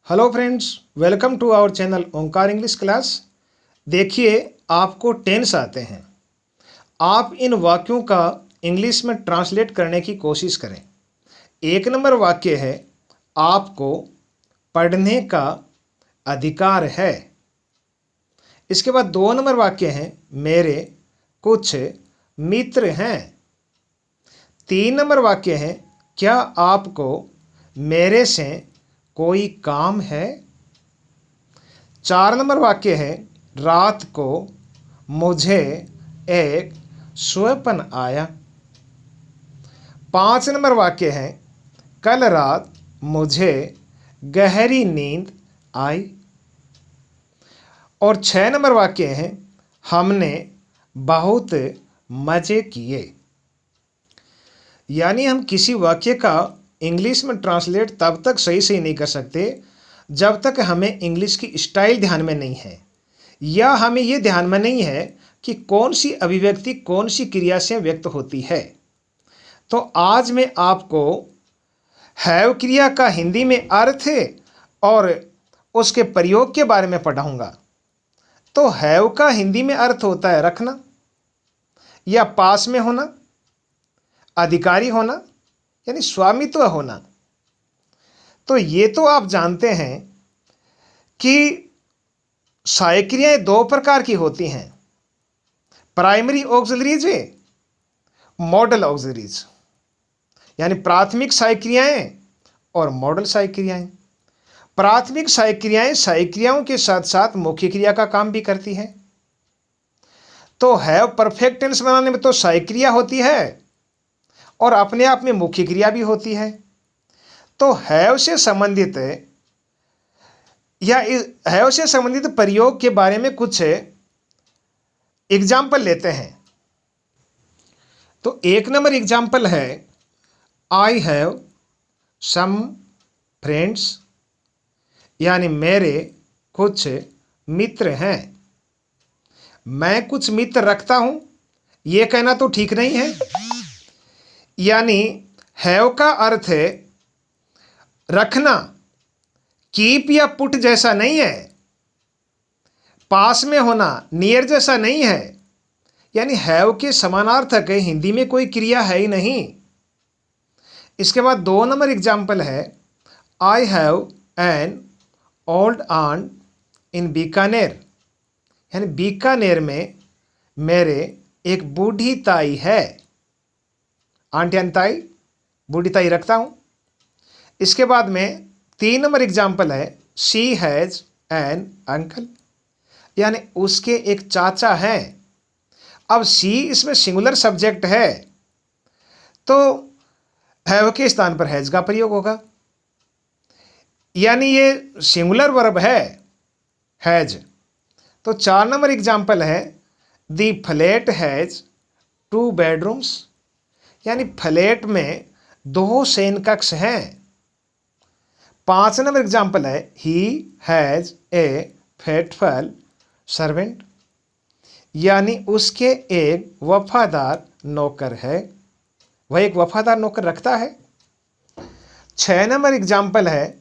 Hello friends, welcome to our channel Omkar English class. देखिए, आपको tense आते हैं। आप इन वाक्यों का इंग्लिश में ट्रांसलेट करने की कोशिश करें। 1 नंबर वाक्य है, आपको पढ़ने का अधिकार है। इसके बाद 2 नंबर वाक्य है, मेरे कुछ मित्र हैं। 3 नंबर वाक्य है, क्या आपको मेरे से कोई काम है। 4 नंबर वाक्य है, रात को मुझे एक स्वप्न आया। 5 नंबर वाक्य है, कल रात मुझे गहरी नींद आई। और 6 नंबर वाक्य है, हमने बहुत मज़े किए। यानी हम किसी वाक्य का इंग्लिश में ट्रांसलेट तब तक सही से नहीं कर सकते जब तक हमें इंग्लिश की स्टाइल ध्यान में नहीं है, या हमें ये ध्यान में नहीं है कि कौन सी अभिव्यक्ति कौन सी क्रिया से व्यक्त होती है। तो आज मैं आपको हैव क्रिया का हिंदी में अर्थ और उसके प्रयोग के बारे में पढ़ाऊंगा। तो हैव का हिंदी में अर्थ होता है रखना, या पास में होना, अधिकारी होना, यानी स्वामित्व होना। तो ये तो आप जानते हैं कि सहायक क्रियाएं 2 प्रकार की होती हैं, प्राइमरी ऑक्सिलरीज, मॉडल ऑक्सिलरीज। यानी प्राथमिक सहायक क्रियाएं और मॉडल सहायक क्रियाएं। प्राथमिक सहायक क्रियाएं सहायक क्रियाओं के साथ साथ मुख्य क्रिया का काम भी करती हैं। तो हैव परफेक्ट टेंस बनाने में तो सहायक क्रिया होती है और अपने आप में मुख्य क्रिया भी होती है। तो हैव से संबंधित या हैव से संबंधित प्रयोग के बारे में कुछ एग्जाम्पल लेते हैं। तो 1 नंबर एग्जाम्पल है, आई हैव सम फ्रेंड्स। यानी मेरे कुछ मित्र हैं। मैं कुछ मित्र रखता हूं, यह कहना तो ठीक नहीं है। यानी हैव का अर्थ है रखना, कीप या पुट जैसा नहीं है। पास में होना, नियर जैसा नहीं है। यानी हैव के समानार्थक है, हिंदी में कोई क्रिया है ही नहीं। इसके बाद 2 नंबर एग्जाम्पल है, I have an old aunt in Bikaner. यानी बीकानेर में मेरे एक बूढ़ी ताई है। आंट यानी ताई, बूढ़ी ताई रखता हूं। इसके बाद में 3 नंबर एग्जाम्पल है, शी हैज एन अंकल। यानी उसके एक चाचा हैं। अब शी इसमें सिंगुलर सब्जेक्ट है, तो हैव के स्थान पर हैज का प्रयोग होगा। यानी ये सिंगुलर वर्ब है हैज। तो 4 नंबर एग्जाम्पल है, दी फ्लैट हैज 2 बेडरूम्स। यानी फ्लैट में 2 शयन कक्ष हैं। 5 नंबर एग्जाम्पल है, he has a faithful servant. यानी उसके एक वफादार नौकर है, वह एक वफादार नौकर रखता है। 6 नंबर एग्जाम्पल है,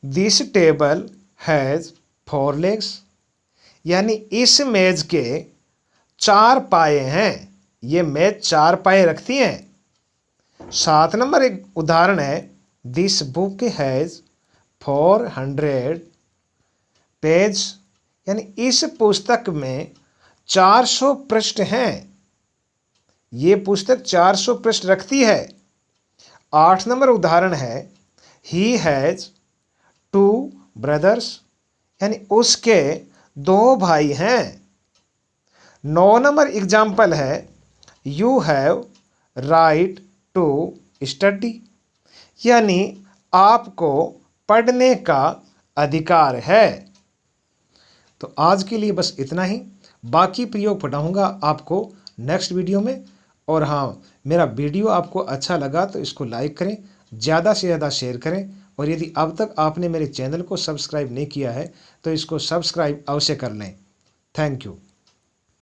दिस टेबल हैज 4 लेग्स। यानी इस मेज के 4 पाए हैं, ये मेज 4 पाए रखती हैं। 7 नंबर एक उदाहरण है, दिस बुक हैज 400 पेज। यानी इस पुस्तक में 400 पृष्ठ हैं, ये पुस्तक 400 पृष्ठ रखती है। 8 नंबर उदाहरण है, ही हैज 2 ब्रदर्स। यानी उसके 2 भाई हैं। 9 नंबर एग्जाम्पल है, you have right to study. यानी आपको पढ़ने का अधिकार है। तो आज के लिए बस इतना ही। बाकी प्रयोग पढ़ाऊंगा आपको नेक्स्ट वीडियो में। और हाँ, मेरा वीडियो आपको अच्छा लगा तो इसको लाइक करें, ज़्यादा से ज़्यादा शेयर करें। और यदि अब तक आपने मेरे चैनल को सब्सक्राइब नहीं किया है तो इसको सब्सक्राइब अवश्य कर लें। Thank you.